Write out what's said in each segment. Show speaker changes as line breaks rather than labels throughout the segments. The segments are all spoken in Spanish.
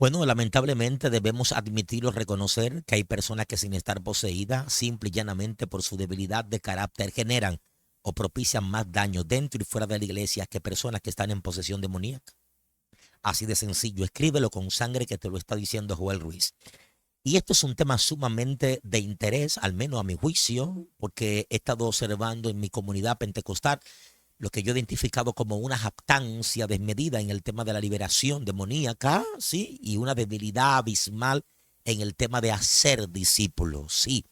Bueno, lamentablemente debemos admitir o reconocer que hay personas que sin estar poseídas, simple y llanamente por su debilidad de carácter, generan o propician más daño dentro y fuera de la iglesia que personas que están en posesión demoníaca. Así de sencillo, escríbelo con sangre que te lo está diciendo Joel Ruiz. Y esto es un tema sumamente de interés, al menos a mi juicio, porque he estado observando en mi comunidad pentecostal lo que yo he identificado como una jactancia desmedida en el tema de la liberación demoníaca, ¿sí? Y una debilidad abismal en el tema de hacer discípulos, ¿sí?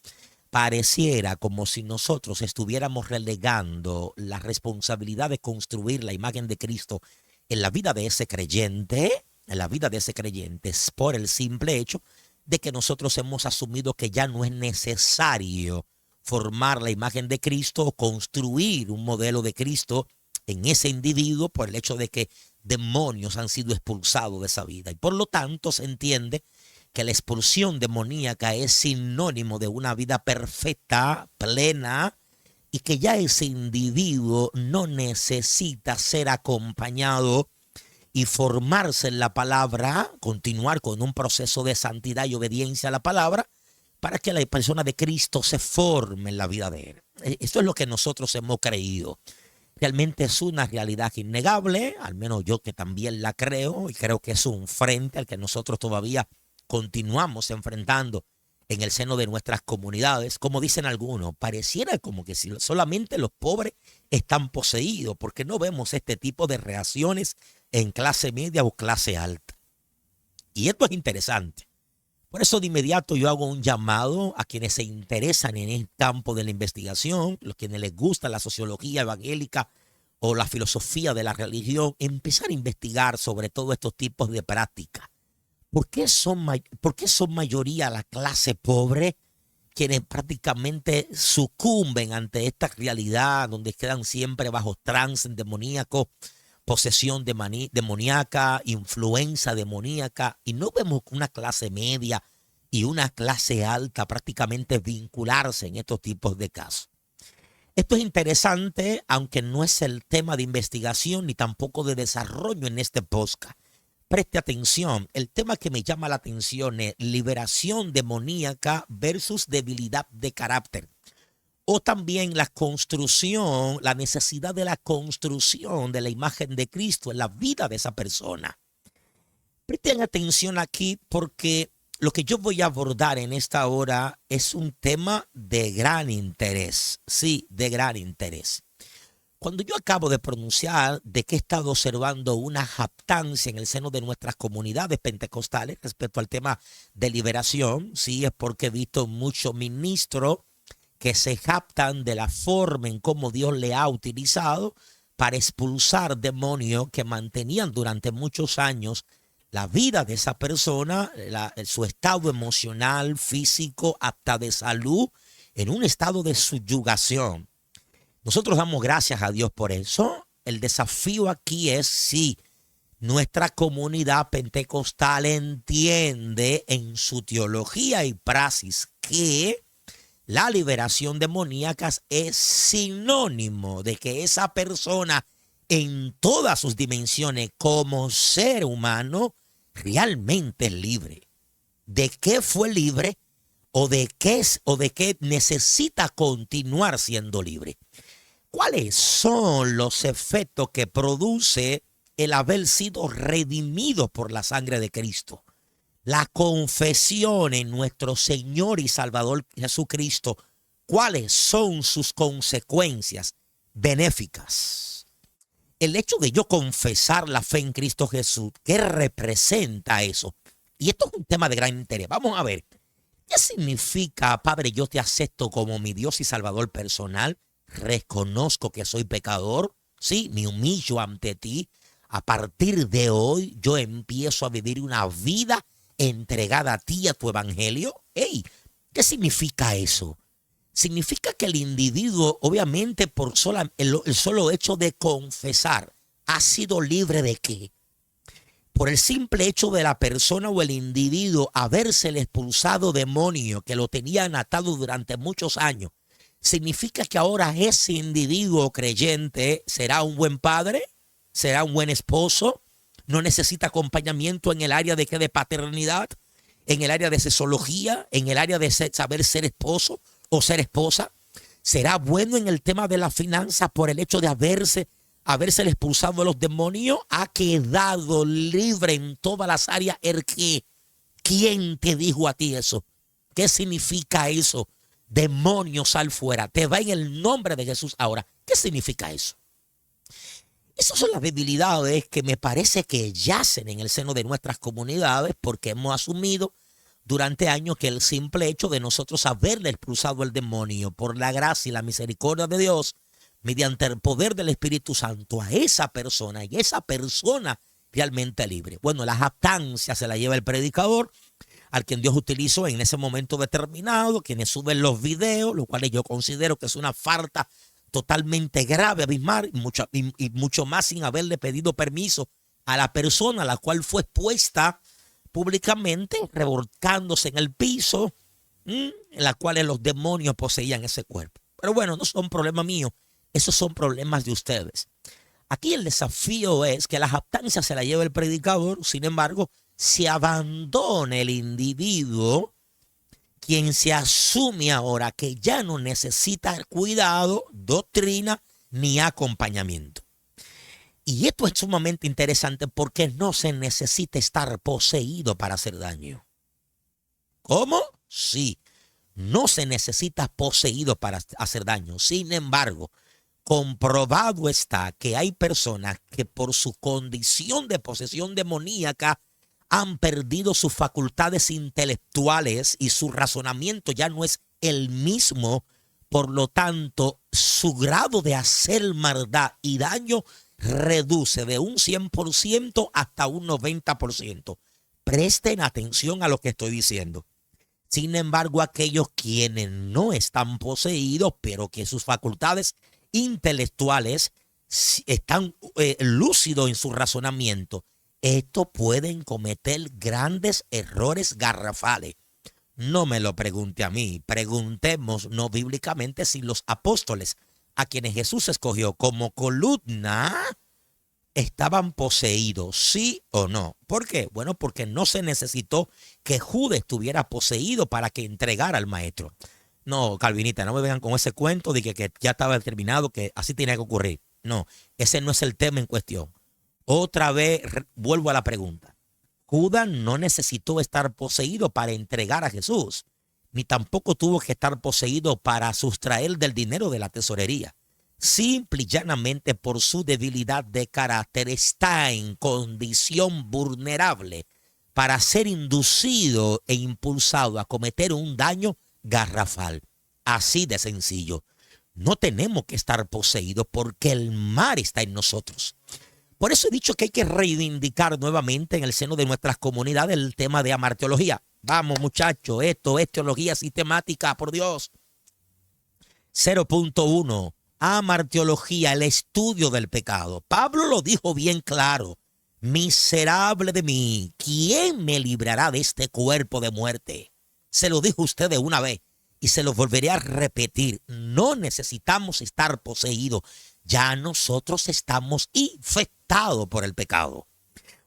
Pareciera como si nosotros estuviéramos relegando la responsabilidad de construir la imagen de Cristo en la vida de ese creyente, en la vida de ese creyente, es por el simple hecho de que nosotros hemos asumido que ya no es necesario formar la imagen de Cristo o construir un modelo de Cristo en ese individuo por el hecho de que demonios han sido expulsados de esa vida. Y por lo tanto se entiende que la expulsión demoníaca es sinónimo de una vida perfecta, plena, y que ya ese individuo no necesita ser acompañado y formarse en la palabra, continuar con un proceso de santidad y obediencia a la palabra, para que la persona de Cristo se forme en la vida de él. Esto es lo que nosotros hemos creído. Realmente es una realidad innegable, al menos yo que también la creo, y creo que es un frente al que nosotros todavía continuamos enfrentando en el seno de nuestras comunidades. Como dicen algunos, pareciera como que si solamente los pobres están poseídos, porque no vemos este tipo de reacciones en clase media o clase alta. Y esto es interesante. Por eso de inmediato yo hago un llamado a quienes se interesan en el campo de la investigación, los quienes les gusta la sociología evangélica o la filosofía de la religión, empezar a investigar sobre todos estos tipos de prácticas. Por qué son mayoría la clase pobre quienes prácticamente sucumben ante esta realidad donde quedan siempre bajo trance demoníaco, posesión demoníaca, influencia demoníaca, y no vemos una clase media y una clase alta prácticamente vincularse en estos tipos de casos? Esto es interesante, aunque no es el tema de investigación ni tampoco de desarrollo en este podcast. Preste atención, el tema que me llama la atención es liberación demoníaca versus debilidad de carácter. O también la construcción, la necesidad de la construcción de la imagen de Cristo en la vida de esa persona. Presten atención aquí porque lo que yo voy a abordar en esta hora es un tema de gran interés. Sí, de gran interés. Cuando yo acabo de pronunciar de que he estado observando una jactancia en el seno de nuestras comunidades pentecostales respecto al tema de liberación, sí, es porque he visto muchos ministros que se jactan de la forma en cómo Dios le ha utilizado para expulsar demonios que mantenían durante muchos años la vida de esa persona, su estado emocional, físico, hasta de salud, en un estado de subyugación. Nosotros damos gracias a Dios por eso. El desafío aquí es si nuestra comunidad pentecostal entiende en su teología y praxis que la liberación demoníaca es sinónimo de que esa persona en todas sus dimensiones como ser humano realmente es libre. ¿De qué fue libre o de qué necesita continuar siendo libre? ¿Cuáles son los efectos que produce el haber sido redimido por la sangre de Cristo? La confesión en nuestro Señor y Salvador Jesucristo. ¿Cuáles son sus consecuencias benéficas? El hecho de yo confesar la fe en Cristo Jesús, ¿qué representa eso? Y esto es un tema de gran interés. Vamos a ver, ¿qué significa, Padre, yo te acepto como mi Dios y Salvador personal? Reconozco que soy pecador, sí, me humillo ante ti. A partir de hoy yo empiezo a vivir una vida entregada a ti, a tu evangelio. Hey, ¿qué significa eso? Significa que el individuo, obviamente, por el solo hecho de confesar, ha sido libre de qué. Por el simple hecho de la persona o el individuo haberse expulsado demonio que lo tenían atado durante muchos años, significa que ahora ese individuo creyente será un buen padre, será un buen esposo, no necesita acompañamiento en el área de qué, de paternidad, en el área de sexología, en el área de saber ser esposo o ser esposa. Será bueno en el tema de la finanza por el hecho de haberse expulsado de los demonios. Ha quedado libre en todas las áreas. ¿Quién te dijo a ti eso? ¿Qué significa eso? Demonio, sal fuera. Te va en el nombre de Jesús. Ahora, ¿qué significa eso? Esas son las debilidades que me parece que yacen en el seno de nuestras comunidades, porque hemos asumido durante años que el simple hecho de nosotros haberle expulsado el demonio por la gracia y la misericordia de Dios, mediante el poder del Espíritu Santo, a esa persona, y esa persona realmente libre. Bueno, la jactancia se la lleva el predicador, al quien Dios utilizó en ese momento determinado, quienes suben los videos, lo cual yo considero que es una falta totalmente grave, abismal, y mucho más sin haberle pedido permiso a la persona a la cual fue expuesta públicamente, revolcándose en el piso, en la cual los demonios poseían ese cuerpo. Pero bueno, no son problemas míos, esos son problemas de ustedes. Aquí el desafío es que la jactancia se la lleva el predicador, sin embargo, se abandona el individuo, quien se asume ahora que ya no necesita cuidado, doctrina ni acompañamiento. Y esto es sumamente interesante porque no se necesita estar poseído para hacer daño. ¿Cómo? Sí, no se necesita poseído para hacer daño. Sin embargo, comprobado está que hay personas que por su condición de posesión demoníaca han perdido sus facultades intelectuales y su razonamiento ya no es el mismo. Por lo tanto, su grado de hacer maldad y daño reduce de un 100% hasta un 90%. Presten atención a lo que estoy diciendo. Sin embargo, aquellos quienes no están poseídos, pero que sus facultades intelectuales están lúcidos en su razonamiento, estos pueden cometer grandes errores garrafales. No me lo pregunte a mí, preguntemos no bíblicamente si los apóstoles, a quienes Jesús escogió como columna, estaban poseídos, sí o no. ¿Por qué? Bueno, porque no se necesitó que Judas estuviera poseído para que entregara al maestro. No, calvinita, no me vengan con ese cuento de que ya estaba determinado que así tenía que ocurrir. No, ese no es el tema en cuestión. Otra vez vuelvo a la pregunta. Judas no necesitó estar poseído para entregar a Jesús, ni tampoco tuvo que estar poseído para sustraer del dinero de la tesorería. Simple y llanamente por su debilidad de carácter está en condición vulnerable para ser inducido e impulsado a cometer un daño garrafal. Así de sencillo. No tenemos que estar poseídos porque el mal está en nosotros. Por eso he dicho que hay que reivindicar nuevamente en el seno de nuestras comunidades el tema de amarteología. Vamos, muchachos, esto es teología sistemática, por Dios. 0.1. Amarteología, el estudio del pecado. Pablo lo dijo bien claro. Miserable de mí, ¿quién me librará de este cuerpo de muerte? Se lo dijo usted de una vez y se lo volveré a repetir. No necesitamos estar poseídos. Ya nosotros estamos infectados por el pecado.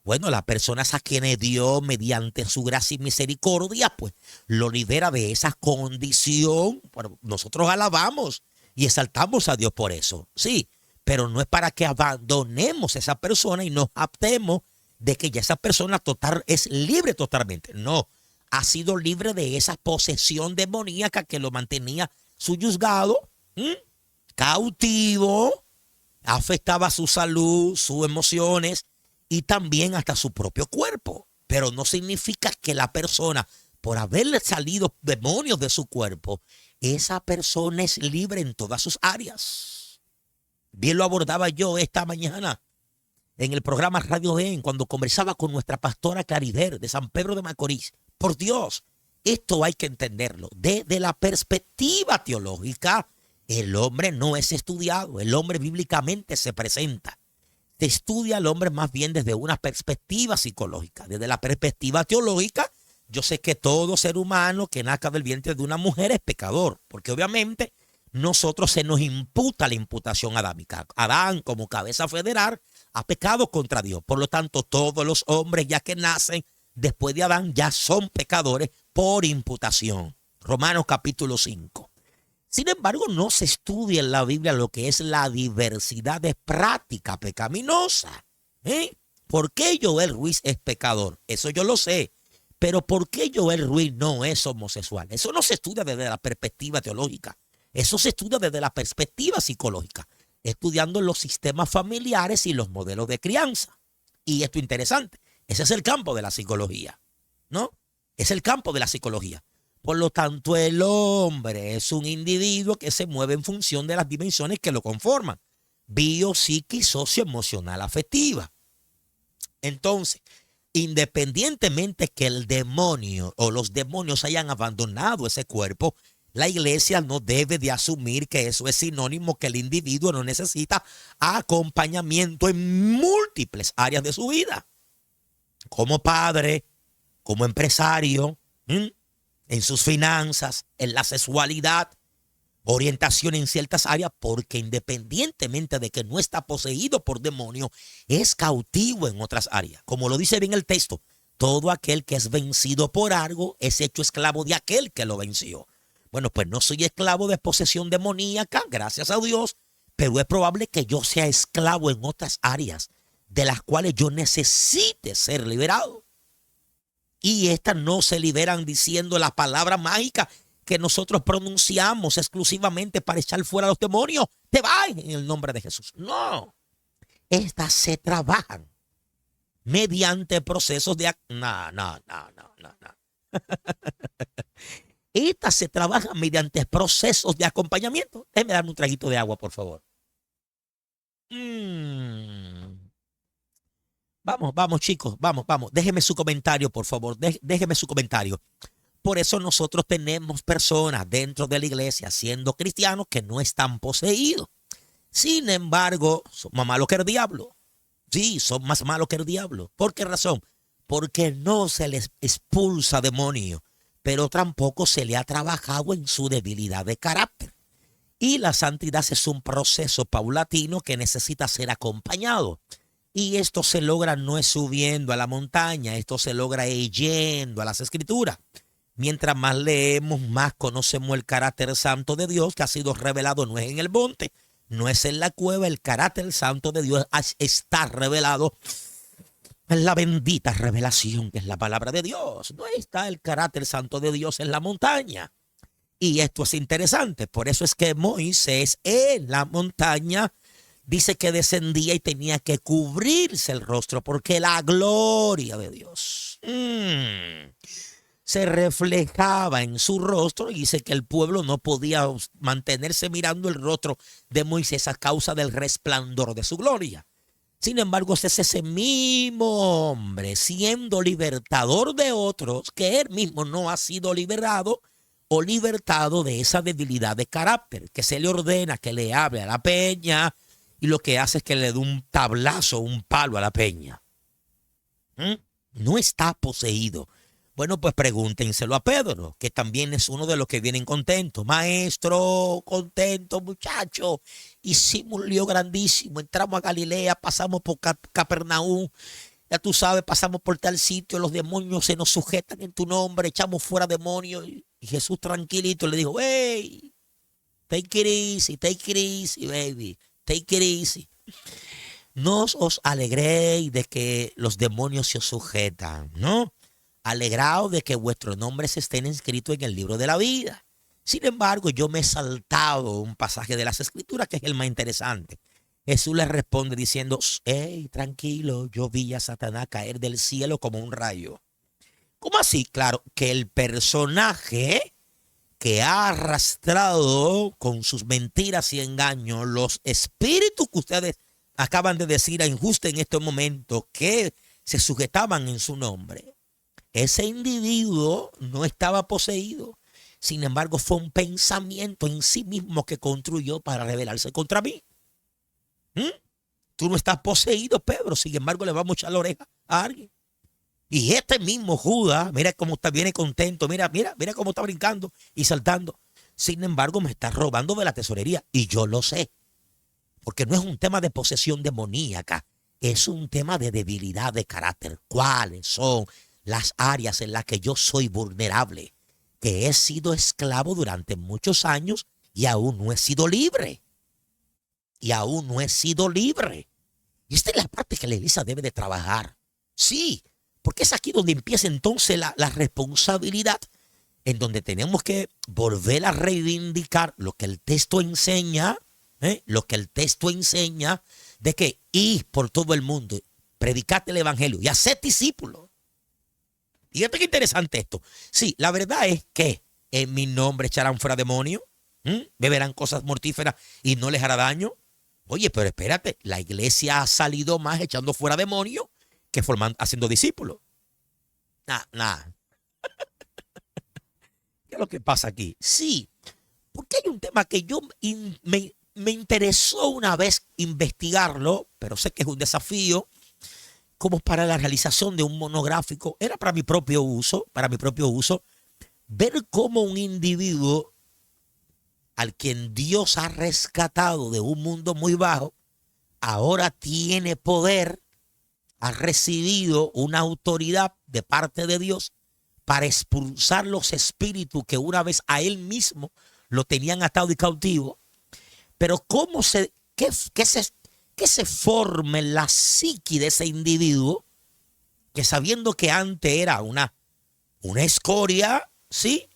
Bueno, las personas a quienes Dios, mediante su gracia y misericordia, pues lo libera de esa condición. Bueno, nosotros alabamos y exaltamos a Dios por eso. Sí, pero no es para que abandonemos a esa persona y nos aptemos de que ya esa persona es libre totalmente. No, ha sido libre de esa posesión demoníaca que lo mantenía suyuzgado, cautivo, afectaba su salud, sus emociones y también hasta su propio cuerpo. Pero no significa que la persona, por haberle salido demonios de su cuerpo, esa persona es libre en todas sus áreas. Bien lo abordaba yo esta mañana en el programa Radio Den cuando conversaba con nuestra pastora Clarider de San Pedro de Macorís. Por Dios, esto hay que entenderlo. Desde la perspectiva teológica, el hombre no es estudiado. El hombre bíblicamente se presenta. Se estudia al hombre más bien desde una perspectiva psicológica. Desde la perspectiva teológica, yo sé que todo ser humano que nazca del vientre de una mujer es pecador. Porque obviamente nosotros se nos imputa la imputación adámica. Adán, como cabeza federal, ha pecado contra Dios. Por lo tanto, todos los hombres ya que nacen después de Adán ya son pecadores por imputación. Romanos capítulo 5. Sin embargo, no se estudia en la Biblia lo que es la diversidad de práctica pecaminosa. ¿Por qué Joel Ruiz es pecador? Eso yo lo sé. Pero ¿por qué Joel Ruiz no es homosexual? Eso no se estudia desde la perspectiva teológica. Eso se estudia desde la perspectiva psicológica, estudiando los sistemas familiares y los modelos de crianza. Y esto es interesante. Ese es el campo de la psicología, ¿no? Es el campo de la psicología. Por lo tanto, el hombre es un individuo que se mueve en función de las dimensiones que lo conforman. Bio, psiqui, socioemocional, afectiva. Entonces, independientemente que el demonio o los demonios hayan abandonado ese cuerpo, la iglesia no debe de asumir que eso es sinónimo que el individuo no necesita acompañamiento en múltiples áreas de su vida. Como padre, como empresario, en sus finanzas, en la sexualidad, orientación en ciertas áreas, porque independientemente de que no está poseído por demonios, es cautivo en otras áreas. Como lo dice bien el texto, todo aquel que es vencido por algo es hecho esclavo de aquel que lo venció. Bueno, pues no soy esclavo de posesión demoníaca, gracias a Dios, pero es probable que yo sea esclavo en otras áreas de las cuales yo necesite ser liberado. Y estas no se liberan diciendo la palabra mágica que nosotros pronunciamos exclusivamente para echar fuera a los demonios. Te vas en el nombre de Jesús. No, estas se trabajan mediante procesos de... No. Estas se trabajan mediante procesos de acompañamiento. Déjeme darme un traguito de agua, por favor. Vamos, chicos, vamos. Déjeme su comentario, por favor. Déjeme su comentario. Por eso nosotros tenemos personas dentro de la iglesia, siendo cristianos, que no están poseídos. Sin embargo, son más malos que el diablo. Sí, son más malos que el diablo. ¿Por qué razón? Porque no se les expulsa demonio, pero tampoco se le ha trabajado en su debilidad de carácter. Y la santidad es un proceso paulatino que necesita ser acompañado. Y esto se logra no es subiendo a la montaña, esto se logra yendo a las escrituras. Mientras más leemos, más conocemos el carácter santo de Dios que ha sido revelado, no es en el monte, no es en la cueva, el carácter santo de Dios está revelado en la bendita revelación que es la palabra de Dios. No está el carácter santo de Dios en la montaña. Y esto es interesante, por eso es que Moisés en la montaña dice que descendía y tenía que cubrirse el rostro porque la gloria de Dios se reflejaba en su rostro y dice que el pueblo no podía mantenerse mirando el rostro de Moisés a causa del resplandor de su gloria. Sin embargo, es ese mismo hombre siendo libertador de otros que él mismo no ha sido liberado o libertado de esa debilidad de carácter, que se le ordena que le hable a la peña y lo que hace es que le dé un tablazo, un palo a la peña. No está poseído. Bueno, pues pregúntenselo a Pedro, que también es uno de los que vienen contentos. Maestro, contento, muchacho. Hicimos un lío grandísimo. Entramos a Galilea, pasamos por Capernaum. Ya tú sabes, pasamos por tal sitio. Los demonios se nos sujetan en tu nombre. Echamos fuera demonios. Y Jesús tranquilito le dijo, hey, take it easy, baby. Take it easy. No os alegréis de que los demonios se os sujetan, ¿no? Alegraos de que vuestros nombres estén inscritos en el libro de la vida. Sin embargo, yo me he saltado un pasaje de las Escrituras que es el más interesante. Jesús le responde diciendo, hey, tranquilo, yo vi a Satanás caer del cielo como un rayo. ¿Cómo así? Claro, que el personaje que ha arrastrado con sus mentiras y engaños los espíritus que ustedes acaban de decir a injusto en este momento que se sujetaban en su nombre. Ese individuo no estaba poseído. Sin embargo, fue un pensamiento en sí mismo que construyó para rebelarse contra mí. Tú no estás poseído, Pedro. Sin embargo, le vamos a echar la oreja a alguien. Y este mismo Judas, mira cómo está, viene contento. Mira cómo está brincando y saltando. Sin embargo, me estás robando de la tesorería y yo lo sé, porque no es un tema de posesión demoníaca, es un tema de debilidad de carácter. ¿Cuáles son las áreas en las que yo soy vulnerable? Que he sido esclavo durante muchos años y aún no he sido libre. Y aún no he sido libre. Y esta es la parte que la iglesia debe de trabajar. Sí, porque es aquí donde empieza entonces la responsabilidad, en donde tenemos que volver a reivindicar lo que el texto enseña, lo que el texto enseña, de que ir por todo el mundo, predicate el evangelio y hacer discípulos. Y fíjate qué interesante esto. Sí, la verdad es que en mi nombre echarán fuera demonios, beberán cosas mortíferas y no les hará daño. Oye, pero espérate, la iglesia ha salido más echando fuera demonios que formando, haciendo discípulos. Nah. ¿Qué es lo que pasa aquí? Sí, porque hay un tema que me interesó una vez investigarlo, pero sé que es un desafío, como para la realización de un monográfico. Era para mi propio uso, ver cómo un individuo al quien Dios ha rescatado de un mundo muy bajo, ahora tiene poder, ha recibido una autoridad de parte de Dios para expulsar los espíritus que una vez a él mismo lo tenían atado y cautivo. Pero qué se forma en la psiqui de ese individuo, que sabiendo que antes era una escoria, ¿sí?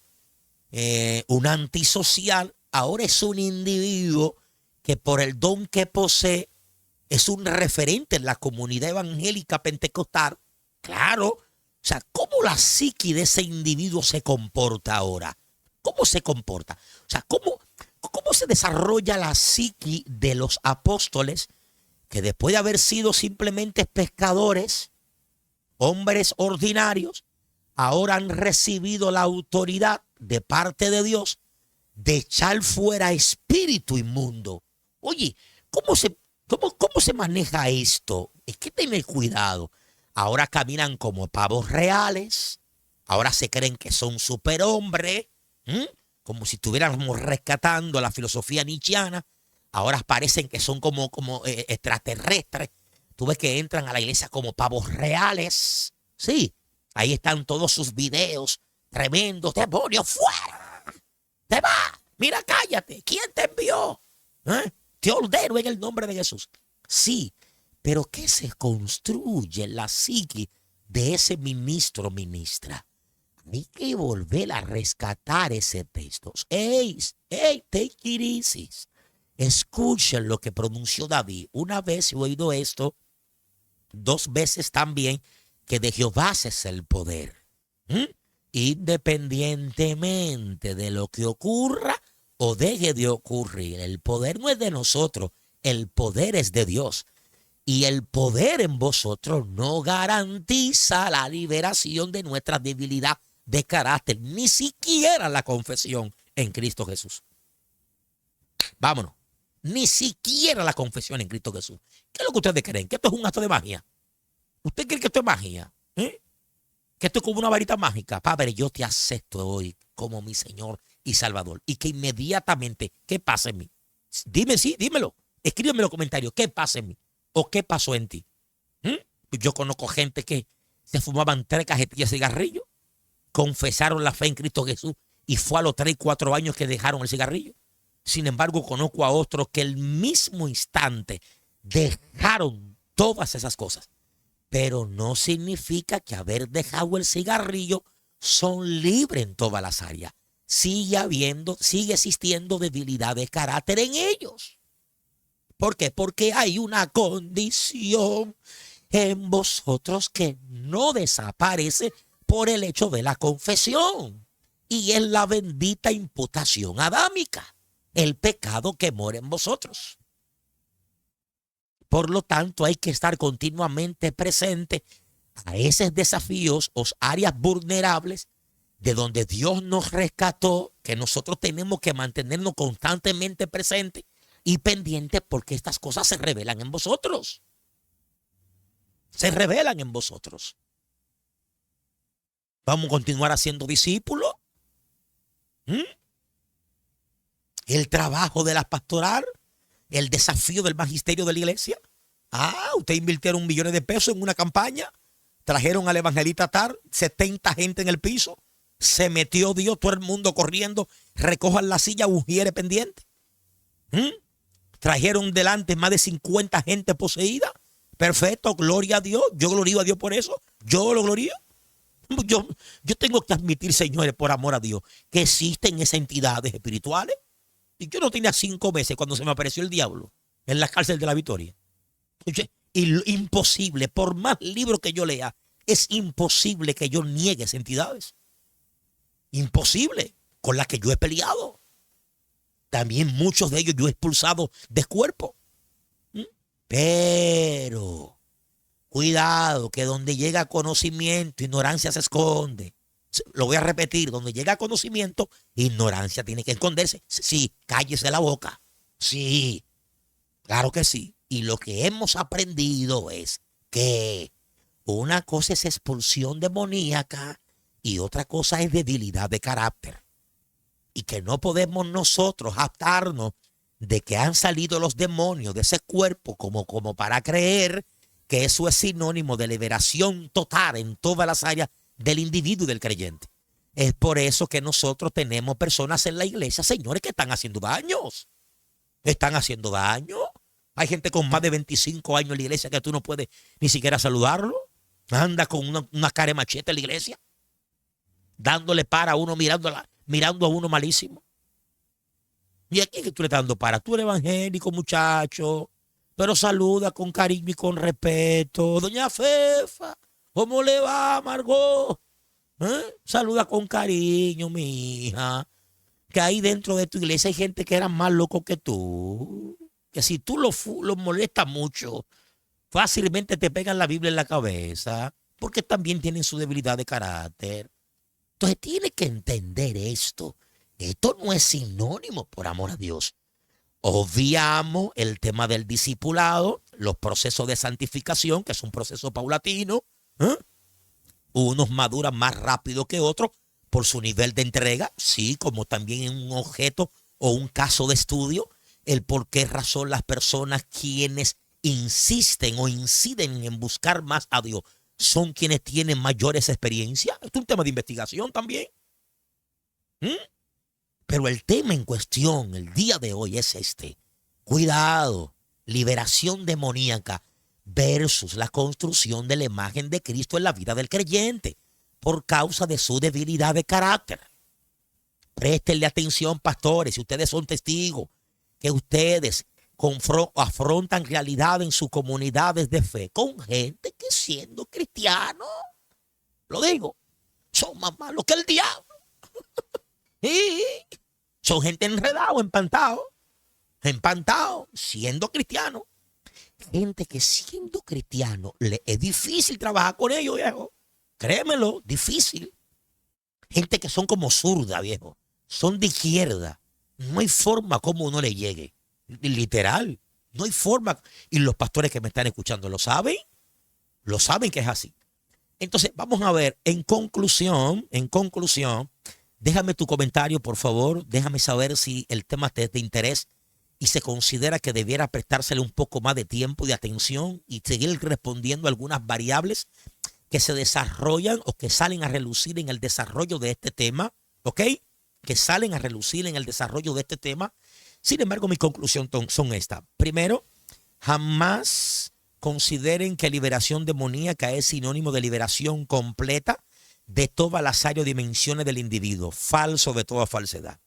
Un antisocial, ahora es un individuo que por el don que posee es un referente en la comunidad evangélica pentecostal. Claro, o sea, ¿cómo la psiqui de ese individuo se comporta ahora? ¿Cómo se comporta? O sea, ¿cómo se desarrolla la psiqui de los apóstoles que después de haber sido simplemente pescadores, hombres ordinarios, ahora han recibido la autoridad de parte de Dios de echar fuera espíritu inmundo? Oye, ¿cómo se maneja esto? Es que tener cuidado. Ahora caminan como pavos reales, ahora se creen que son superhombres, como si estuviéramos rescatando la filosofía nietzscheana. Ahora parecen que son como extraterrestres. Tú ves que entran a la iglesia como pavos reales. Sí, ahí están todos sus videos tremendos. ¡Demonio, fuera! ¡Te va! Mira, cállate. ¿Quién te envió? Te ordeno en el nombre de Jesús. Sí, pero ¿qué se construye en la psique de ese ministro o ministra? Hay que volver a rescatar ese texto. Hey, take it easy. Escuchen lo que pronunció David. Una vez he oído esto, 2 veces también, que de Jehová es el poder. Independientemente de lo que ocurra o deje de ocurrir, el poder no es de nosotros, el poder es de Dios. Y el poder en vosotros no garantiza la liberación de nuestra debilidad de carácter, ni siquiera la confesión en Cristo Jesús. Vámonos. Ni siquiera la confesión en Cristo Jesús. ¿Qué es lo que ustedes creen? ¿Que esto es un acto de magia? ¿Usted cree que esto es magia? Que esto es como una varita mágica. Padre, yo te acepto hoy como mi Señor y Salvador. Y que inmediatamente, ¿qué pasa en mí? Dime, sí, dímelo. Escríbeme en los comentarios, ¿qué pasa en mí? ¿O qué pasó en ti? Yo conozco gente que se fumaban 3 cajetillas de cigarrillo, confesaron la fe en Cristo Jesús y fue a los 3 y 4 años que dejaron el cigarrillo. Sin embargo, conozco a otros que el mismo instante dejaron todas esas cosas. Pero no significa que haber dejado el cigarrillo son libres en todas las áreas. Sigue existiendo debilidad de carácter en ellos. ¿Por qué? Porque hay una condición en vosotros que no desaparece por el hecho de la confesión. Y es la bendita imputación adámica, el pecado que mora en vosotros. Por lo tanto, hay que estar continuamente presente a esos desafíos o áreas vulnerables de donde Dios nos rescató, que nosotros tenemos que mantenernos constantemente presentes y pendientes, porque estas cosas se revelan en vosotros. Se revelan en vosotros. ¿Vamos a continuar haciendo discípulos? el trabajo de la pastoral, el desafío del magisterio de la iglesia. Usted invirtieron millones de pesos en una campaña, trajeron al evangelista Tar, 70 gente en el piso, se metió Dios, todo el mundo corriendo, recojan la silla, ujiere pendiente. Trajeron delante más de 50 gente poseída. Perfecto, gloria a Dios. Yo glorío a Dios por eso. Yo lo glorío. Yo tengo que admitir, señores, por amor a Dios, que existen esas entidades espirituales. Y yo no tenía 5 meses cuando se me apareció el diablo en la cárcel de la Victoria. Imposible, por más libros que yo lea, es imposible que yo niegue esas entidades. Imposible, con las que yo he peleado. También muchos de ellos yo he expulsado de cuerpo. Pero, cuidado, que donde llega conocimiento, ignorancia se esconde. Lo voy a repetir, donde llega conocimiento, ignorancia tiene que esconderse. Sí, cállese la boca. Sí, claro que sí. Y lo que hemos aprendido es que una cosa es expulsión demoníaca y otra cosa es debilidad de carácter. Y que no podemos nosotros jactarnos de que han salido los demonios de ese cuerpo como para creer que eso es sinónimo de liberación total en todas las áreas del individuo y del creyente. Es por eso que nosotros tenemos personas en la iglesia, señores, que están haciendo daños. Están haciendo daño. Hay gente con más de 25 años en la iglesia que tú no puedes ni siquiera saludarlo. Anda con una cara de machete en la iglesia, dándole para a uno, mirando a uno malísimo. ¿Y a quién que tú le estás dando para? Tú eres evangélico, muchacho, pero saluda con cariño y con respeto. Doña Fefa, ¿cómo le va, Margot? Saluda con cariño, mi hija. Que ahí dentro de tu iglesia hay gente que era más loco que tú. Que si tú los molestas mucho, fácilmente te pegan la Biblia en la cabeza, porque también tienen su debilidad de carácter. Entonces tiene que entender esto. Esto no es sinónimo, por amor a Dios. Obviamos el tema del discipulado, los procesos de santificación, que es un proceso paulatino. Unos maduran más rápido que otros por su nivel de entrega, sí, como también en un objeto o un caso de estudio, el por qué razón las personas quienes insisten o inciden en buscar más a Dios son quienes tienen mayores experiencias. Esto es un tema de investigación también. Pero el tema en cuestión el día de hoy es este. Cuidado, liberación demoníaca versus la construcción de la imagen de Cristo en la vida del creyente por causa de su debilidad de carácter. Préstenle atención, pastores, si ustedes son testigos, que ustedes afrontan realidad en sus comunidades de fe con gente que siendo cristiano, lo digo, son más malos que el diablo. Y son gente enredado, empantado, siendo cristiano. Gente que siendo cristiano es difícil trabajar con ellos, viejo. Créemelo, difícil. Gente que son como zurda, viejo. Son de izquierda. No hay forma como uno le llegue. Literal. No hay forma. Y los pastores que me están escuchando lo saben. Lo saben que es así. Entonces, vamos a ver, en conclusión, déjame tu comentario, por favor. Déjame saber si el tema te es de interés y se considera que debiera prestársele un poco más de tiempo y de atención y seguir respondiendo a algunas variables que se desarrollan o que salen a relucir en el desarrollo de este tema, ¿ok? Que salen a relucir en el desarrollo de este tema. Sin embargo, mi conclusión son estas. Primero, jamás consideren que liberación demoníaca es sinónimo de liberación completa de todas las áreas o dimensiones del individuo. Falso de toda falsedad.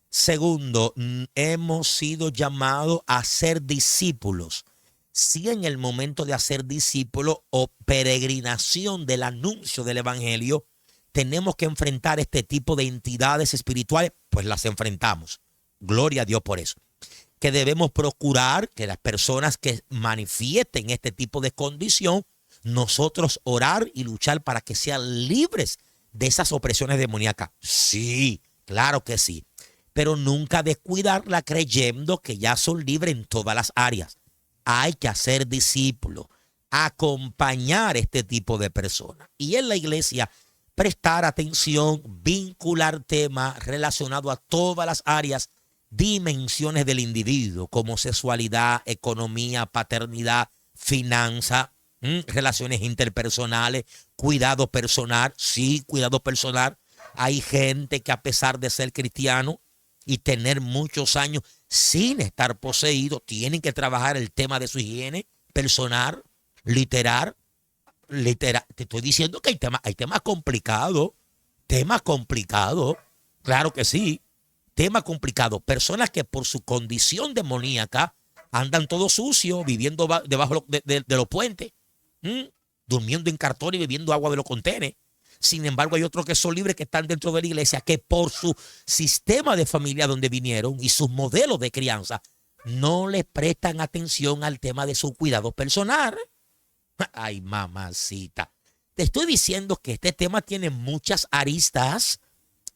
Segundo, hemos sido llamados a ser discípulos. Si en el momento de hacer discípulos o peregrinación del anuncio del evangelio tenemos que enfrentar este tipo de entidades espirituales, pues las enfrentamos. Gloria a Dios por eso. Que debemos procurar que las personas que manifiesten este tipo de condición, nosotros orar y luchar para que sean libres de esas opresiones demoníacas. Sí, claro que sí. Pero nunca descuidarla creyendo que ya son libres en todas las áreas. Hay que hacer discípulos, acompañar este tipo de personas. Y en la iglesia, prestar atención, vincular temas relacionados a todas las áreas dimensiones del individuo, como sexualidad, economía, paternidad, finanza, relaciones interpersonales, cuidado personal. Sí, cuidado personal. Hay gente que a pesar de ser cristiano y tener muchos años sin estar poseído, tienen que trabajar el tema de su higiene personal, literal. Te estoy diciendo que hay temas complicados, claro que sí, tema complicado. Personas que por su condición demoníaca andan todo sucio, viviendo debajo de los puentes, durmiendo en cartón y bebiendo agua de los contenes. Sin embargo, hay otros que son libres, que están dentro de la iglesia, que por su sistema de familia donde vinieron y sus modelos de crianza, no le prestan atención al tema de su cuidado personal. Ay, mamacita. Te estoy diciendo que este tema tiene muchas aristas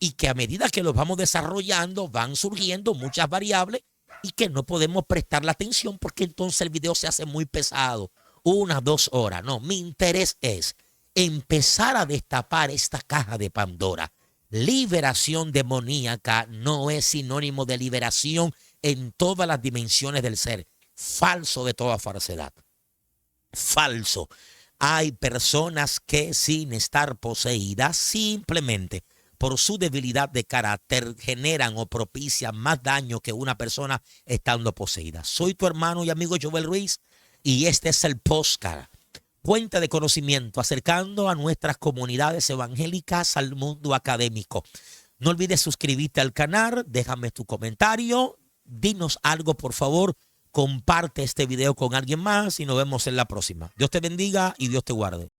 y que a medida que los vamos desarrollando van surgiendo muchas variables y que no podemos prestar la atención porque entonces el video se hace muy pesado. 1, 2 horas. No, mi interés es empezar a destapar esta caja de Pandora. Liberación demoníaca no es sinónimo de liberación en todas las dimensiones del ser. Falso de toda falsedad. Falso. Hay personas que sin estar poseídas, simplemente por su debilidad de carácter, generan o propician más daño que una persona estando poseída. Soy tu hermano y amigo Joel Ruiz y este es el podcast, Fuente de Conocimiento, acercando a nuestras comunidades evangélicas al mundo académico. No olvides suscribirte al canal, déjame tu comentario, dinos algo por favor, comparte este video con alguien más y nos vemos en la próxima. Dios te bendiga y Dios te guarde.